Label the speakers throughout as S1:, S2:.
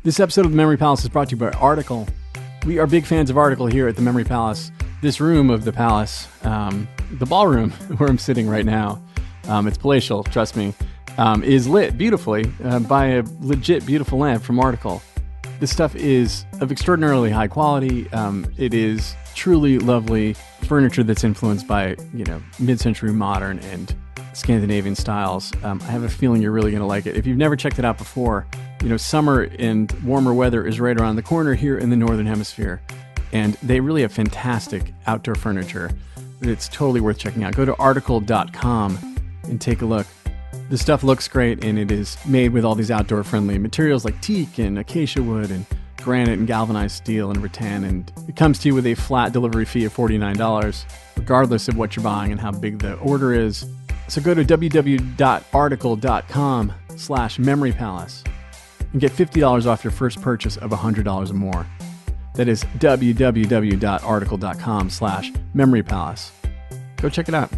S1: This episode of The Memory Palace is brought to you by Article. We are big fans of Article here at The Memory Palace. This room of the palace, the ballroom where I'm sitting right now, it's palatial, trust me, is lit beautifully by a legit beautiful lamp from Article. This stuff is of extraordinarily high quality. It is truly lovely furniture that's influenced by, mid-century modern and Scandinavian styles. I have a feeling you're really going to like it. If you've never checked it out before, summer and warmer weather is right around the corner here in the Northern Hemisphere. And they really have fantastic outdoor furniture. It's totally worth checking out. Go to article.com and take a look. The stuff looks great, and it is made with all these outdoor-friendly materials like teak and acacia wood and granite and galvanized steel and rattan. And it comes to you with a flat delivery fee of $49, regardless of what you're buying and how big the order is. So go to www.article.com/memorypalace and get $50 off your first purchase of $100 or more. That is www.article.com/memorypalace. Go check it out.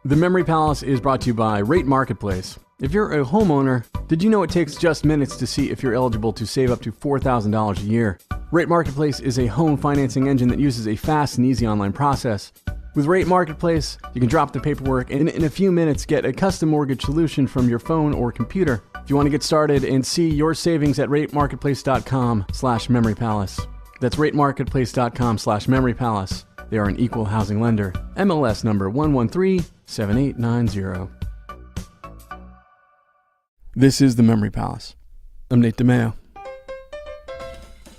S1: The Memory Palace is brought to you by Rate Marketplace. If you're a homeowner, did you know it takes just minutes to see if you're eligible to save up to $4,000 a year? Rate Marketplace is a home financing engine that uses a fast and easy online process. With Rate Marketplace, you can drop the paperwork and in a few minutes get a custom mortgage solution from your phone or computer. If you want to get started and see your savings at ratemarketplace.com/memorypalace. That's ratemarketplace.com/memorypalace. They are an equal housing lender. MLS number 1137890. This is the Memory Palace. I'm Nate DiMeo.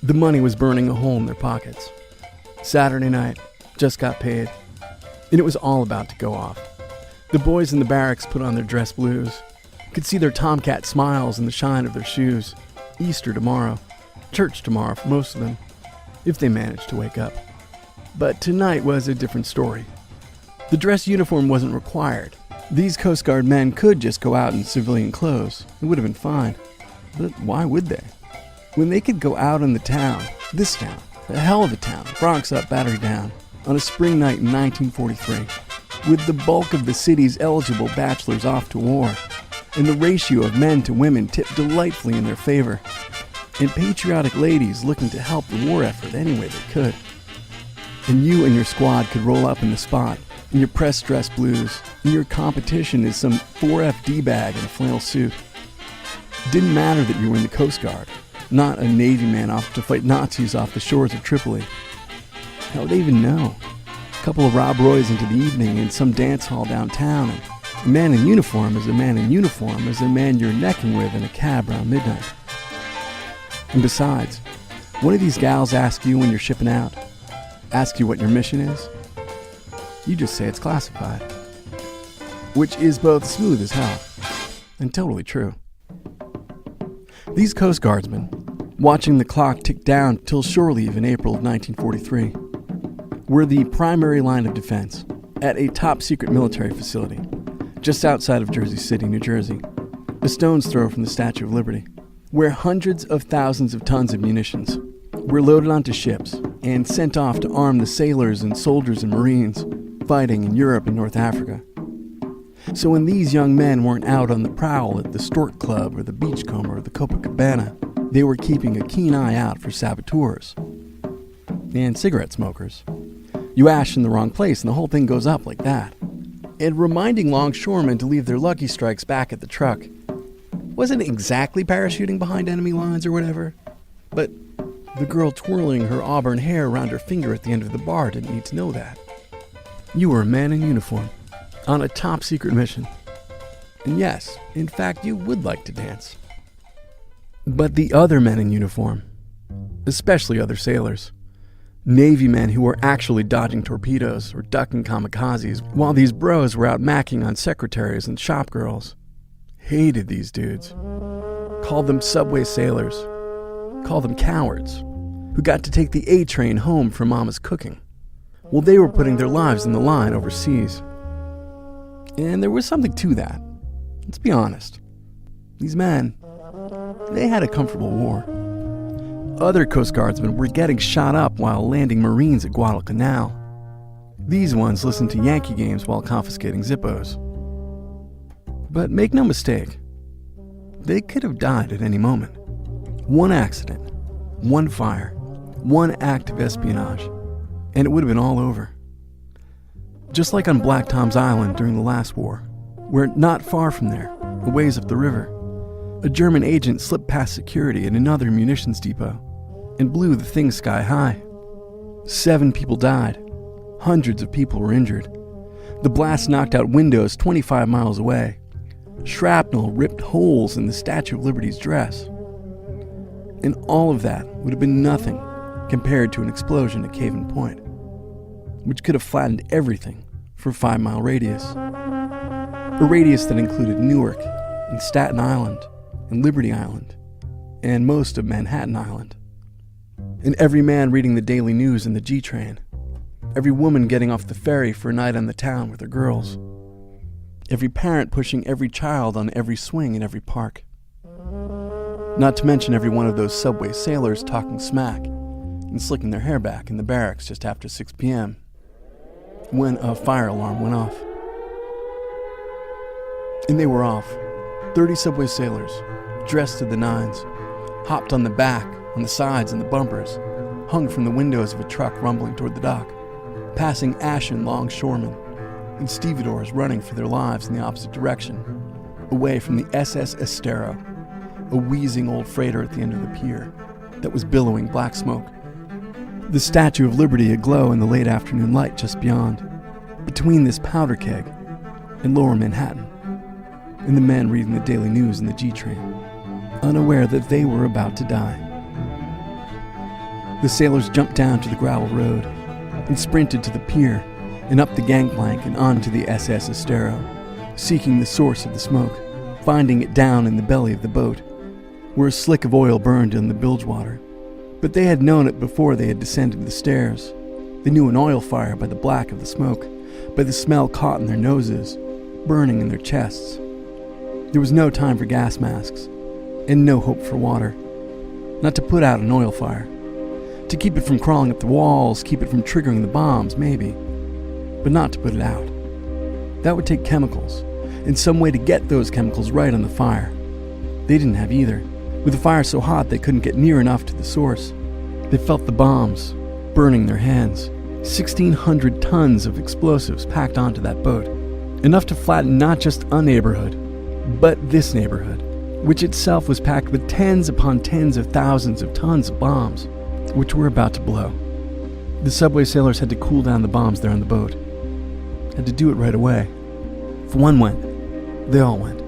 S1: The money was burning a hole in their pockets. Saturday night, just got paid, and it was all about to go off. The boys in the barracks put on their dress blues. Could see their tomcat smiles in the shine of their shoes. Easter tomorrow. Church tomorrow for most of them, if they managed to wake up. But tonight was a different story. The dress uniform wasn't required. These Coast Guard men could just go out in civilian clothes. It would have been fine. But why would they? When they could go out in the town, this town, the hell of a town, Bronx up, Battery down, on a spring night in 1943, with the bulk of the city's eligible bachelors off to war, and the ratio of men to women tipped delightfully in their favor, and patriotic ladies looking to help the war effort any way they could. And you and your squad could roll up in the spot, in your press dress blues, and your competition is some 4FD bag in a flannel suit. It didn't matter that you were in the Coast Guard, not a Navy man off to fight Nazis off the shores of Tripoli. How would they even know? A couple of Rob Roys into the evening in some dance hall downtown, and a man in uniform is a man in uniform is a man you're necking with in a cab around midnight. And besides, one of these gals asks you when you're shipping out, ask you what your mission is, you just say it's classified. Which is both smooth as hell and totally true. These Coast Guardsmen, watching the clock tick down till shore leave in April of 1943, were the primary line of defense at a top-secret military facility just outside of Jersey City, New Jersey, a stone's throw from the Statue of Liberty, where hundreds of thousands of tons of munitions were loaded onto ships and sent off to arm the sailors and soldiers and Marines fighting in Europe and North Africa. So when these young men weren't out on the prowl at the Stork Club or the Beachcomber or the Copacabana, they were keeping a keen eye out for saboteurs and cigarette smokers. You ash in the wrong place and the whole thing goes up like that. And reminding longshoremen to leave their lucky strikes back at the truck wasn't exactly parachuting behind enemy lines or whatever, but the girl twirling her auburn hair around her finger at the end of the bar didn't need to know that. You were a man in uniform, on a top-secret mission. And yes, in fact, you would like to dance. But the other men in uniform, especially other sailors, Navy men who were actually dodging torpedoes or ducking kamikazes while these bros were out macking on secretaries and shop girls, hated these dudes, called them subway sailors, called them cowards, who got to take the A train home from mama's cooking. Well, they were putting their lives on the line overseas. And there was something to that. Let's be honest. These men, they had a comfortable war. Other Coast Guardsmen were getting shot up while landing Marines at Guadalcanal. These ones listened to Yankee games while confiscating Zippos. But make no mistake, they could have died at any moment. One accident, one fire, one act of espionage, and it would have been all over. Just like on Black Tom's Island during the last war, where not far from there, a ways up the river, a German agent slipped past security at another munitions depot and blew the thing sky high. 7 people died. Hundreds of people were injured. The blast knocked out windows 25 miles away. Shrapnel ripped holes in the Statue of Liberty's dress. And all of that would have been nothing compared to an explosion at Caven Point, which could have flattened everything for a 5-mile radius. A radius that included Newark and Staten Island and Liberty Island and most of Manhattan Island. And every man reading the daily news in the G train. Every woman getting off the ferry for a night on the town with her girls. Every parent pushing every child on every swing in every park. Not to mention every one of those subway sailors talking smack and slicking their hair back in the barracks just after 6 p.m. when a fire alarm went off. And they were off. 30 subway sailors, dressed to the nines, hopped on the back, on the sides, and the bumpers, hung from the windows of a truck rumbling toward the dock, passing ashen longshoremen and stevedores running for their lives in the opposite direction, away from the SS Estero, a wheezing old freighter at the end of the pier that was billowing black smoke. The Statue of Liberty aglow in the late afternoon light just beyond, between this powder keg and lower Manhattan, and the men reading the daily news in the G train, unaware that they were about to die. The sailors jumped down to the gravel road and sprinted to the pier and up the gangplank and onto the SS Estero, seeking the source of the smoke, finding it down in the belly of the boat, where a slick of oil burned in the bilge water. But they had known it before they had descended the stairs. They knew an oil fire by the black of the smoke, by the smell caught in their noses, burning in their chests. There was no time for gas masks, and no hope for water. Not to put out an oil fire. To keep it from crawling up the walls, keep it from triggering the bombs, maybe. But not to put it out. That would take chemicals, and some way to get those chemicals right on the fire. They didn't have either. With the fire so hot they couldn't get near enough to the source. They felt the bombs burning their hands. 1,600 tons of explosives packed onto that boat. Enough to flatten not just a neighborhood, but this neighborhood, which itself was packed with tens upon tens of thousands of tons of bombs, which were about to blow. The subway sailors had to cool down the bombs there on the boat. Had to do it right away. If one went, they all went.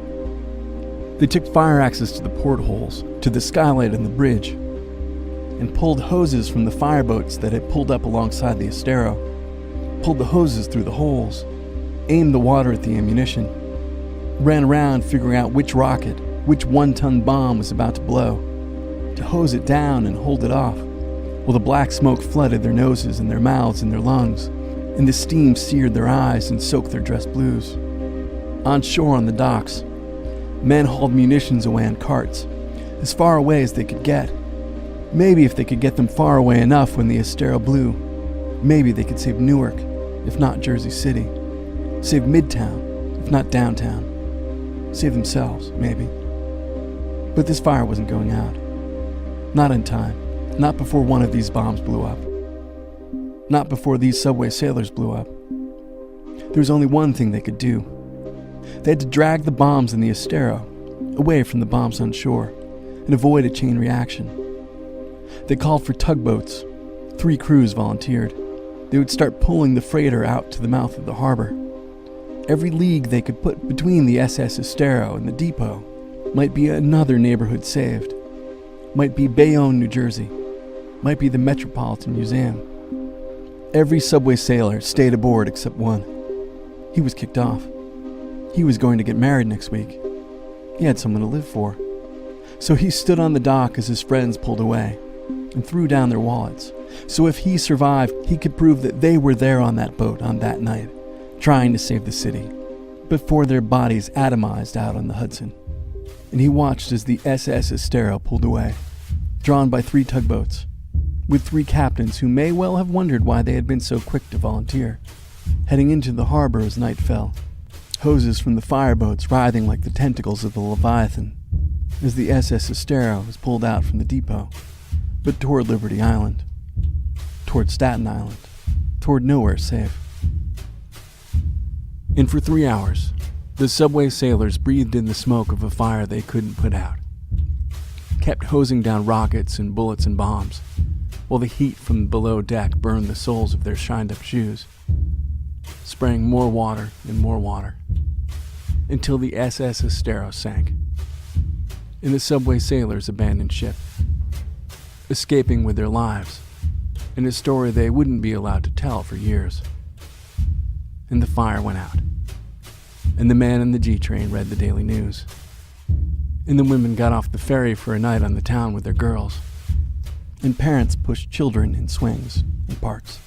S1: They took fire axes to the portholes, to the skylight and the bridge, and pulled hoses from the fireboats that had pulled up alongside the Estero, pulled the hoses through the holes, aimed the water at the ammunition, ran around figuring out which rocket, which 1-ton bomb was about to blow, to hose it down and hold it off, while the black smoke flooded their noses and their mouths and their lungs, and the steam seared their eyes and soaked their dress blues. On shore on the docks, men hauled munitions away on carts, as far away as they could get. Maybe if they could get them far away enough when the Estero blew, maybe they could save Newark, if not Jersey City. Save Midtown, if not downtown. Save themselves, maybe. But this fire wasn't going out. Not in time. Not before one of these bombs blew up. Not before these subway sailors blew up. There was only one thing they could do. They had to drag the bombs in the Estero away from the bombs on shore and avoid a chain reaction. They called for tugboats. 3 crews volunteered. They would start pulling the freighter out to the mouth of the harbor. Every league they could put between the SS Estero and the depot might be another neighborhood saved. Might be Bayonne, New Jersey. Might be the Metropolitan Museum. Every subway sailor stayed aboard except one. He was kicked off. He was going to get married next week. He had someone to live for. So he stood on the dock as his friends pulled away and threw down their wallets. So if he survived, he could prove that they were there on that boat on that night, trying to save the city, before their bodies atomized out on the Hudson. And he watched as the SS Estero pulled away, drawn by 3 tugboats, with 3 captains who may well have wondered why they had been so quick to volunteer, heading into the harbor as night fell. hoses from the fireboats writhing like the tentacles of the Leviathan as the SS Hysterical was pulled out from the depot, but toward Liberty Island, toward Staten Island, toward nowhere safe. And for 3 hours, the subway sailors breathed in the smoke of a fire they couldn't put out, kept hosing down rockets and bullets and bombs, while the heat from below deck burned the soles of their shined-up shoes, spraying more water and more water, until the SS Hysterical sank, and the subway sailors abandoned ship, escaping with their lives, in a story they wouldn't be allowed to tell for years. And the fire went out, and the man in the G-train read the daily news, and the women got off the ferry for a night on the town with their girls, and parents pushed children in swings and parks.